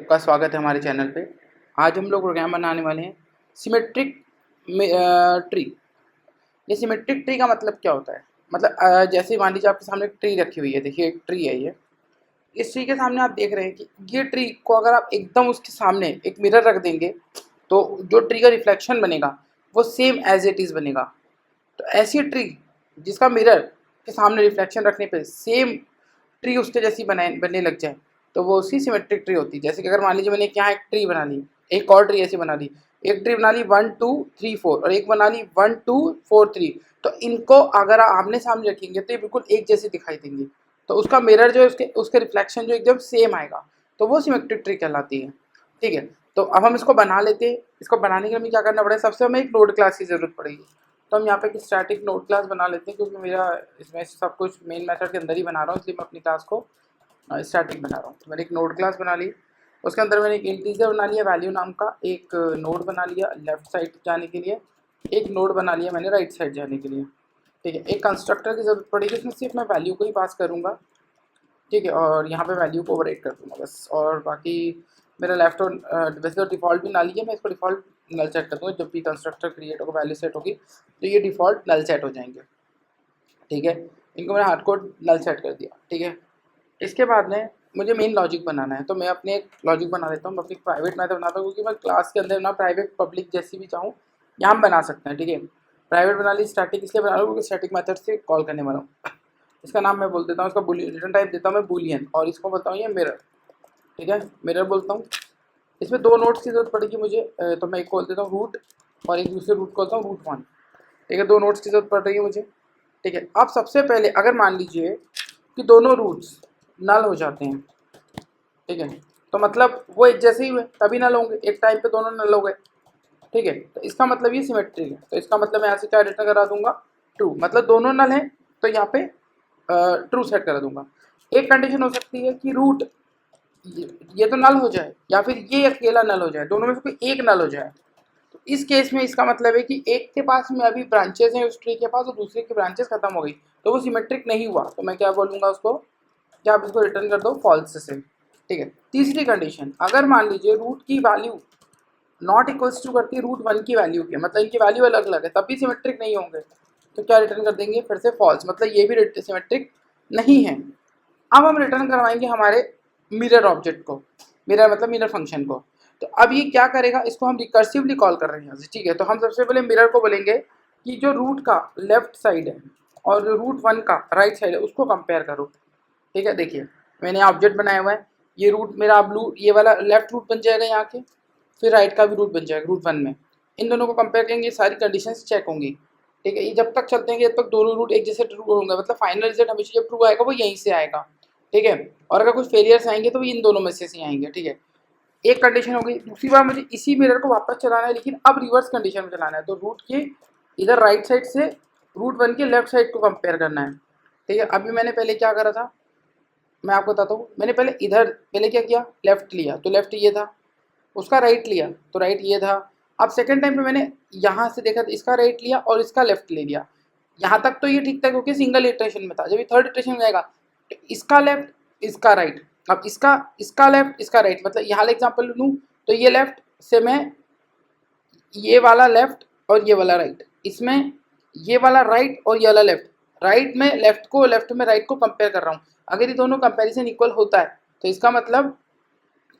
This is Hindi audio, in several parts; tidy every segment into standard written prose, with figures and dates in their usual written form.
सबका स्वागत है हमारे चैनल पे। आज हम लोग प्रोग्राम बनाने वाले हैं सिमेट्रिक ट्री। ये सिमेट्रिक ट्री का मतलब क्या होता है? मतलब जैसे मान लीजिए आपके सामने एक ट्री रखी हुई है। देखिए एक ट्री है ये। इस ट्री के सामने आप देख रहे हैं कि ये ट्री को अगर आप एकदम उसके सामने एक मिरर रख देंगे तो जो ट्री का रिफ्लेक्शन बनेगा वो सेम एज इट इज़ बनेगा। तो ऐसी ट्री जिसका मिरर के सामने रिफ्लेक्शन रखने पे सेम ट्री उसके जैसी बनने लग जाए तो वो उसकी सिमेट्रिक ट्री होती है। जैसे कि अगर मान लीजिए मैंने यहाँ एक ट्री बना ली, एक और ट्री ऐसी बना ली, एक ट्री बना ली 1 2 3 4 और एक बना ली 1 2 4 3। तो इनको अगर आमने सामने रखेंगे तो ये बिल्कुल एक जैसे दिखाई देंगे। तो उसका मिरर जो है उसके रिफ्लेक्शन जो एकदम सेम आएगा, तो वो सिमेट्रिक ट्री कहलाती है। ठीक है, तो अब हम इसको बना लेते हैं। इसको बनाने के लिए हमें क्या करना पड़ेगा? सबसे हमें एक नोड क्लास की ज़रूरत पड़ेगी। तो हम यहाँ पे एक स्टैटिक नोड क्लास बना लेते हैं, क्योंकि मेरा इसमें सब कुछ मेन मेथड के अंदर ही बना रहा हूँ, इसलिए मैं अपनी क्लास को स्टैटिक बना रहा हूँ। तो मैंने एक नोड क्लास बना ली, उसके अंदर मैंने एक इंटीजर बना लिया वैल्यू नाम का, एक नोड बना लिया लेफ्ट साइड जाने के लिए, एक नोड बना लिया मैंने राइट साइड जाने के लिए। ठीक है, एक कंस्ट्रक्टर की ज़रूरत पड़ेगी, इसमें सिर्फ मैं वैल्यू को ही पास करूँगा। ठीक है, और यहाँ पे वैल्यू को ओवरराइट कर दूँगा बस। और बाकी मेरा लेफ्ट और वैसे तो डिफ़ॉल्ट भी नल ही है, मैं इसको डिफ़ॉल्ट नल सेट कर दूँगा। जब भी कंस्ट्रक्टर क्रिएट होगा वैल्यू सेट होगी तो ये डिफ़ॉल्ट नल सेट हो जाएंगे। ठीक है, इनको मैंने हार्ड कोड नल सेट कर दिया। ठीक है, इसके बाद में मुझे मेन लॉजिक बनाना है, तो मैं अपने एक लॉजिक बना लेता हूँ। मैं अपनी प्राइवेट मेथड बनाता हूँ, क्योंकि मैं क्लास के अंदर ना प्राइवेट पब्लिक जैसी भी चाहूँ यहाँ हम बना सकते हैं। ठीक है, प्राइवेट बना ली, स्टैटिक इसलिए बना रहा हूँ क्योंकि स्टैटिक मेथड से कॉल करने वाला हूँ। इसका नाम मैं बोल देता हूँ, इसका रिटर्न टाइप देता हूँ मैं बूलियन, और इसको बोलता हूँ ये मिरर। ठीक है, मिरर बोलता हूँ। इसमें दो नोट्स की जरूरत पड़ेगी मुझे, तो मैं एक बोल देता हूँ रूट और एक दूसरे रूट को बोलता हूँ रूट 1। ठीक है, दो नोट्स की जरूरत पड़ रही है मुझे। ठीक है, अब सबसे पहले अगर मान लीजिए कि दोनों रूट्स नल हो जाते हैं, ठीक है, तो मतलब वो एक जैसे ही हुए तभी नल होंगे, एक टाइम पे दोनों नल हो गए। ठीक है, तो इसका मतलब ये सिमेट्रिक है। तो इसका मतलब मैं यहाँ से क्या रिटर्न करा दूंगा? ट्रू। मतलब दोनों नल हैं तो यहाँ पे ट्रू सेट करा दूंगा। एक कंडीशन हो सकती है कि रूट ये तो नल हो जाए या फिर ये अकेला नल हो जाए, दोनों में से कोई एक नल हो जाए। तो इस केस में इसका मतलब है कि एक के पास में अभी ब्रांचेस हैं उस ट्री के पास और दूसरे की ब्रांचेस खत्म हो गई, तो वो सिमेट्रिक नहीं हुआ। तो मैं क्या बोलूँगा उसको, क्या आप इसको रिटर्न कर दो फॉल्स से। ठीक है, तीसरी कंडीशन, अगर मान लीजिए रूट की वैल्यू नॉट इक्वल्स टू करती है रूट 1 की वैल्यू के, मतलब इनकी वैल्यू अलग अलग है, तब भी सिमेट्रिक नहीं होंगे। तो क्या रिटर्न कर देंगे? फिर से फॉल्स, मतलब ये भी सिमेट्रिक नहीं है। अब हम रिटर्न करवाएंगे हमारे मिरर ऑब्जेक्ट को, मिरर मतलब मिरर फंक्शन को। तो अब ये क्या करेगा? इसको हम रिकर्सिवली कॉल कर रहे हैं यहाँ से। ठीक है, तो हम सबसे पहले मिरर को बोलेंगे कि जो रूट का लेफ्ट साइड है और जो रूट 1 का राइट साइड है उसको कंपेयर करो। ठीक है, देखिए मैंने ऑब्जेक्ट बनाया हुआ है, ये रूट मेरा ब्लू, ये वाला लेफ्ट रूट बन जाएगा यहाँ के, फिर राइट का भी रूट बन जाएगा रूट 1 में। इन दोनों को कंपेयर करेंगे, सारी कंडीशंस चेक होंगी। ठीक है, ये जब तक चलते हैं जब तक दोनों रूट एक जैसे ट्रू होंगे, मतलब फाइनल रिजल्ट हमेशा जब ट्रू आएगा वो यहीं से आएगा। ठीक है, और अगर कुछ फेलियर्स आएंगे तो इन दोनों में से ही आएंगे। ठीक है, एक कंडीशन हो गई। दूसरी बार मुझे इसी मिरर को वापस चलाना है, लेकिन अब रिवर्स कंडीशन में चलाना है। तो रूट के इधर राइट साइड से रूट 1 के लेफ्ट साइड को कंपेयर करना है। ठीक है, अभी मैंने पहले क्या करा था मैं आपको बताता हूँ। मैंने पहले क्या किया, लेफ्ट लिया तो लेफ्ट ये था, उसका राइट लिया तो राइट ये था। अब सेकंड टाइम पे मैंने यहाँ से देखा तो इसका राइट लिया और इसका लेफ्ट ले लिया। यहाँ तक तो ये ठीक था क्योंकि सिंगल इटरेशन में था। जब ये थर्ड इटरेशन में जाएगा तो इसका लेफ्ट इसका राइट, अब इसका लेफ्ट इसका राइट, मतलब यहाँ एग्जाम्पल लूँ तो ये लेफ्ट से मैं ये वाला लेफ्ट और ये वाला राइट, इसमें ये वाला राइट और ये वाला लेफ्ट, राइट में लेफ्ट को लेफ्ट में राइट को कंपेयर कर रहा हूँ। अगर ये दोनों कंपेरिजन इक्वल होता है तो इसका मतलब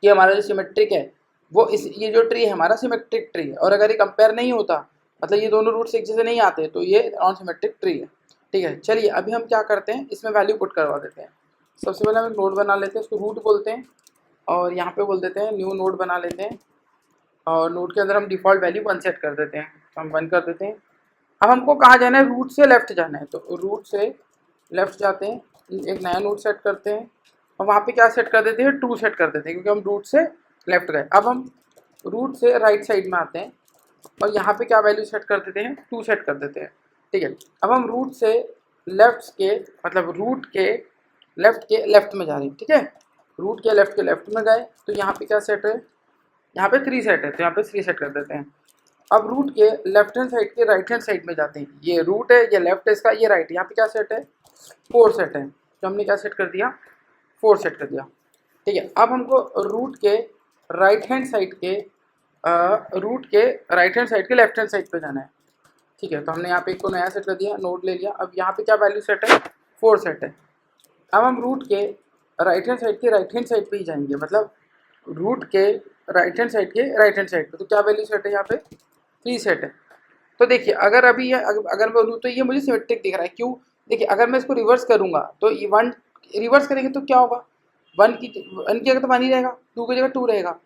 कि हमारा जो सिमेट्रिक है वो ये जो ट्री है हमारा सिमेट्रिक ट्री है। और अगर ये कंपेयर नहीं होता, मतलब ये दोनों रूट्स एक जैसे नहीं आते, तो ये नॉन सिमेट्रिक ट्री है। ठीक है, चलिए अभी हम क्या करते हैं, इसमें वैल्यू पुट करवा देते हैं। सबसे पहले हम एक नोड बना लेते हैं, उसको रूट बोलते हैं, और यहाँ पे बोल देते हैं न्यू नोड बना लेते हैं, और नोड के अंदर हम डिफ़ॉल्ट वैल्यू 1 सेट कर देते हैं। तो हम 1 कर देते हैं। अब हमको कहाँ जाना है? रूट से लेफ्ट जाना है, तो रूट से लेफ्ट जाते हैं, एक नया नोड सेट करते हैं और वहाँ पे क्या सेट कर देते हैं? 2 सेट कर देते हैं, क्योंकि हम रूट से लेफ्ट गए। अब हम रूट से राइट साइड में आते हैं और यहाँ पे क्या वैल्यू सेट कर देते हैं? 2 सेट कर देते हैं। ठीक है, अब हम रूट से लेफ्ट के मतलब रूट के लेफ्ट में जा रहे हैं। ठीक है, रूट के लेफ्ट में गए तो यहाँ पे क्या सेट है? यहाँ पे 3 सेट है, तो यहाँ पे 3 सेट कर देते हैं। अब रूट के लेफ्ट हैंड साइड के राइट हैंड साइड में जाते हैं, ये रूट है, ये लेफ्ट है इसका, ये राइट, यहाँ पे क्या सेट है? 4 सेट है, तो हमने क्या सेट कर दिया? 4 सेट कर दिया। ठीक है, अब हमको रूट के राइट हैंड साइड के रूट के राइट हैंड साइड के लेफ्ट हैंड साइड पे जाना है। ठीक है, तो हमने यहाँ पे एक को नया सेट कर दिया, नोड ले लिया। अब यहाँ पे क्या वैल्यू सेट है, 4 सेट है। अब हम रूट के राइट हैंड साइड के राइट हैंड साइड पे ही जाएंगे, मतलब रूट के राइट हैंड साइड के राइट हैंड साइड पे। तो क्या वैल्यू सेट है यहाँ पे, 3 सेट है। तो देखिए अगर अभी ये अगर मैं बोलूँ तो ये मुझे सिमेट्रिक दिख रहा है। क्यों, देखिए अगर मैं इसको रिवर्स करूँगा तो ये 1 रिवर्स करेंगे तो क्या होगा, 1 की जगह तो 1 ही रहेगा, 2 की जगह 2 रहेगा,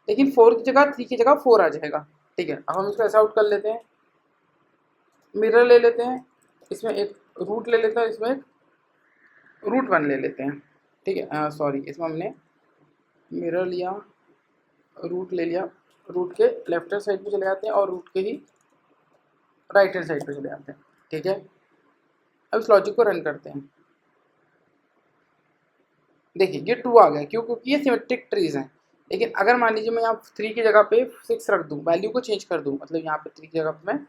लेकिन 4 की जगह 3 की जगह 4 आ जाएगा। ठीक है, अब हम इसको ऐसा आउट कर लेते हैं, मिरर ले लेते हैं, इसमें एक रूट ले लेते हैं, इसमें एक रूट 1 ले लेते हैं। ठीक है, सॉरी, इसमें हमने मिरर लिया, रूट ले लिया, रूट के लेफ्ट हैंड साइड पे चले जाते हैं और रूट के ही राइट हैंड साइड पे चले जाते हैं। ठीक है, अब इस लॉजिक को रन करते हैं। देखिए ये 2 आ गया, क्यों, क्योंकि ये सिमेट्रिक ट्रीज हैं। लेकिन अगर मान लीजिए मैं यहाँ 3 की जगह पे 6 रख दूँ, वैल्यू को चेंज कर दूँ, मतलब यहाँ पे 3 की जगह पे मैं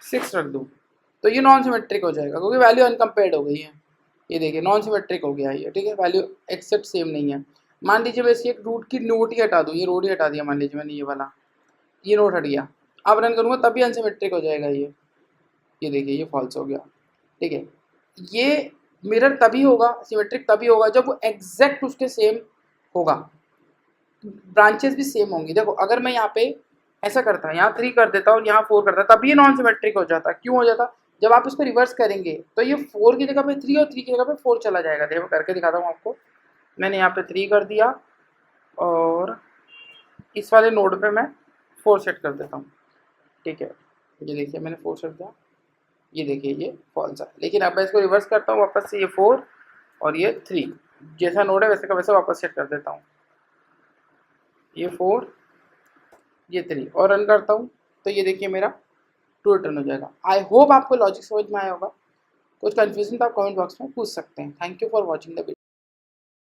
6 रख दूँ, तो ये नॉन सिमेट्रिक हो जाएगा, क्योंकि वैल्यू अनकम्पेयर्ड हो गई है। ये देखिए नॉन सिमेट्रिक हो गया ये। ठीक है, वैल्यू एक्सेप्ट सेम नहीं है। मान लीजिए मैं इसकी एक रूट की नोट ही हटा दूँ, ये रोड ही हटा दिया, मान लीजिए मैंने ये वाला, ये नोट हट गया, अब रन करूँगा तब भी अनसिमेट्रिक हो जाएगा ये देखिए ये फॉल्स हो गया। ठीक है, ये मिरर तभी होगा, सिमेट्रिक तभी होगा जब वो एग्जैक्ट उसके सेम होगा, ब्रांचेस भी सेम होंगी। देखो अगर मैं यहाँ पे ऐसा करता, यहाँ 3 कर देता और यहाँ 4 करता, तभी ये नॉन सिमेट्रिक हो जाता। क्यों हो जाता, जब आप इसको रिवर्स करेंगे तो ये 4 की जगह पे 3 और 3 की जगह पे 4 चला जाएगा। देखो मैं करके दिखाता हूँ आपको। मैंने यहाँ पे 3 कर दिया और इस वाले नोड पे मैं 4 सेट कर देता हूँ। ठीक है, ये देखिए मैंने 4 सेट दिया, ये देखिए ये फॉल्स है। लेकिन अब मैं इसको रिवर्स करता हूँ, वापस से ये 4 और ये 3, जैसा नोड है वैसे का वैसे वापस सेट कर देता हूँ, ये 4 ये 3 और रन करता हूँ, तो ये देखिए मेरा 2 रिटर्न हो जाएगा। आई होप आपको लॉजिक समझ में आया होगा। कुछ कन्फ्यूजन तो आप कमेंट बॉक्स में पूछ सकते हैं। Thank you for watching the video.